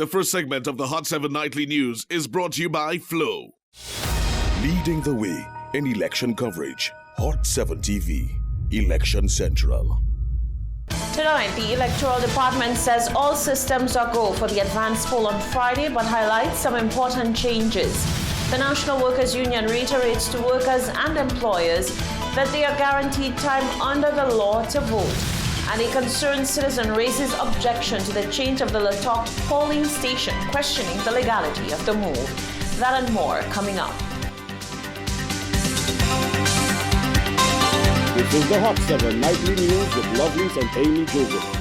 The first segment of the Hot 7 Nightly News is brought to you by Flow. Leading the way in election coverage. Hot 7 TV. Election Central. Tonight, the Electoral Department says all systems are go for the advance poll on Friday, but highlights some important changes. The National Workers Union reiterates to workers and employers that they are guaranteed time under the law to vote. And a concerned citizen raises objection to the change of the Latok polling station, questioning the legality of the move. That and more coming up. This is the Hot 7 Nightly News with Lovelace and Amy Joseph.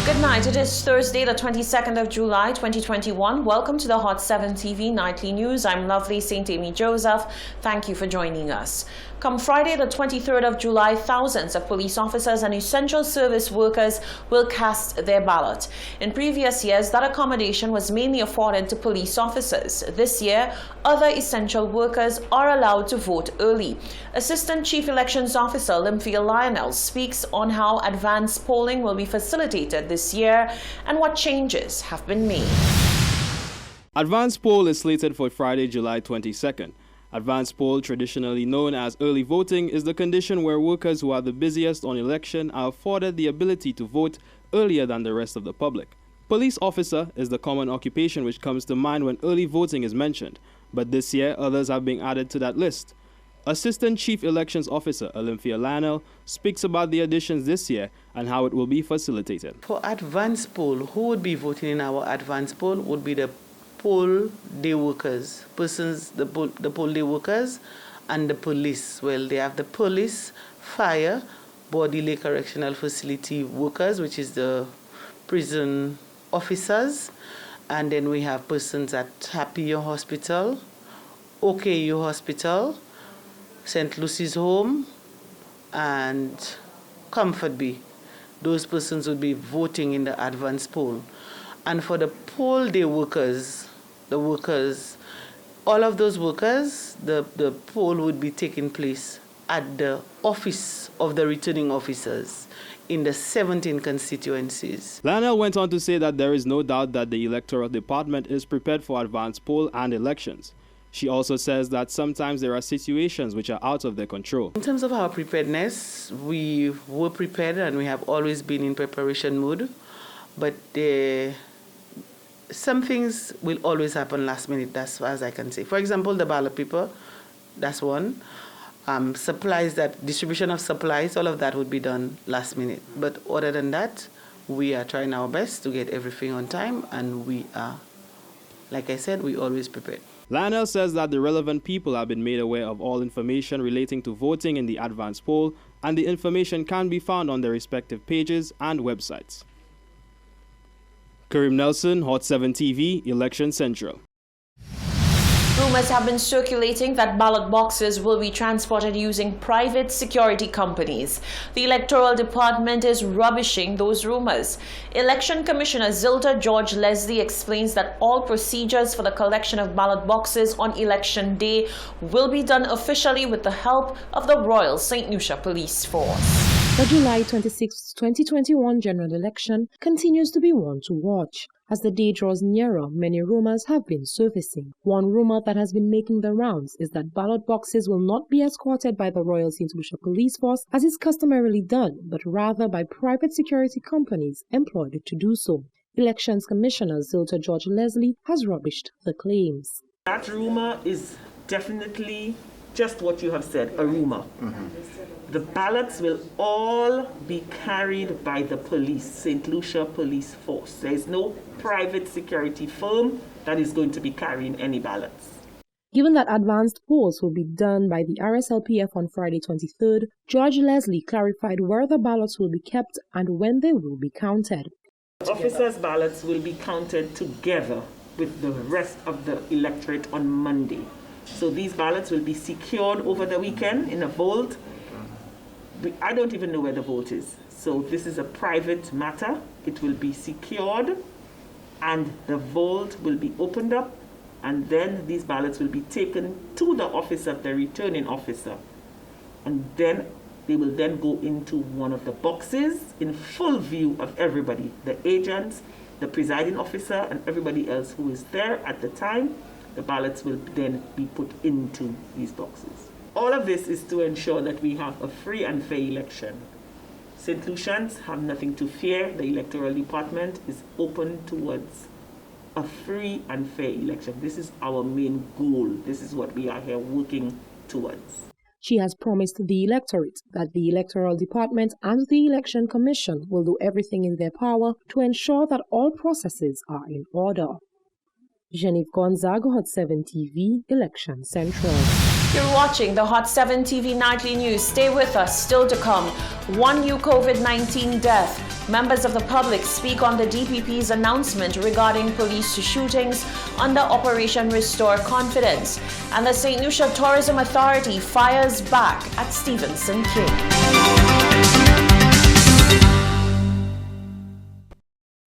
Good night. It is Thursday, the 22nd of July, 2021. Welcome to the Hot 7 TV Nightly News. I'm Lovely St. Amy Joseph. Thank you for joining us. Come Friday, the 23rd of July, thousands of police officers and essential service workers will cast their ballot. In previous years, that accommodation was mainly afforded to police officers. This year, other essential workers are allowed to vote early. Assistant Chief Elections Officer Olympia Lionel speaks on how advanced polling will be facilitated this year and what changes have been made. Advanced poll is slated for Friday, July 22nd. Advanced poll, traditionally known as early voting, is the condition where workers who are the busiest on election are afforded the ability to vote earlier than the rest of the public. Police officer is the common occupation which comes to mind when early voting is mentioned, but this year others have been added to that list. Assistant Chief Elections Officer Olympia Lionel speaks about the additions this year and how it will be facilitated. For advanced poll, who would be voting in our advanced poll would be the poll day workers, the poll day workers and the police. Well, they have the police, fire, Bodily Correctional Facility workers, which is the prison officers, and then we have persons at Happy Hospital, OKU Hospital, St. Lucy's Home, and Comfort Bay. Those persons would be voting in the advanced poll. And for the poll day workers, all of those workers, the poll would be taking place at the office of the returning officers in the 17 constituencies. Lionel went on to say that there is no doubt that the Electoral Department is prepared for advanced poll and elections. She also says that sometimes there are situations which are out of their control. In terms of our preparedness, we were prepared and we have always been in preparation mode, but some things will always happen last minute, that's as far as I can say. For example, the ballot paper, that's one. Distribution of supplies, all of that would be done last minute. But other than that, we are trying our best to get everything on time, and we are, like I said, we always prepared. Lionel says that the relevant people have been made aware of all information relating to voting in the advanced poll, and the information can be found on their respective pages and websites. Karim Nelson, Hot 7 TV, Election Central. Rumors have been circulating that ballot boxes will be transported using private security companies. The Electoral Department is rubbishing those rumors. Election Commissioner Zilda George Leslie explains that all procedures for the collection of ballot boxes on election day will be done officially with the help of the Royal St. Lucia Police Force. The July 26, 2021 general election continues to be one to watch. As the day draws nearer, many rumors have been surfacing. One rumor that has been making the rounds is that ballot boxes will not be escorted by the Royal St. Lucia Police Force as is customarily done, but rather by private security companies employed to do so. Elections Commissioner Zilda George Leslie has rubbished the claims. That rumor is definitely just what you have said, a rumor. The ballots will all be carried by the police, St. Lucia Police Force. There is no private security firm that is going to be carrying any ballots. Given that advanced polls will be done by the RSLPF on Friday 23rd, George Leslie clarified where the ballots will be kept and when they will be counted. Officers' ballots will be counted together with the rest of the electorate on Monday. So these ballots will be secured over the weekend in a vault. I don't even know where the vault is. So this is a private matter. It will be secured and the vault will be opened up, and then these ballots will be taken to the office of the returning officer. And then they will then go into one of the boxes in full view of everybody, the agents the presiding officer and everybody else who is there at the time. The ballots will then be put into these boxes. All of this is to ensure that we have a free and fair election. St. Lucians have nothing to fear. The electoral department is open towards a free and fair election. This is our main goal. This is what we are here working towards. She has promised the electorate that the Electoral Department and the Election Commission will do everything in their power to ensure that all processes are in order. Genevieve Gonzaga, Hot 7 TV, Election Central. You're watching the Hot 7 TV Nightly News. Stay with us. Still to come, one new COVID-19 death. Members of the public speak on the DPP's announcement regarding police shootings under Operation Restore Confidence. And the St. Lucia Tourism Authority fires back at Stevenson King.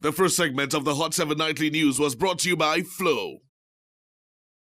The first segment of the Hot 7 Nightly News was brought to you by Flow.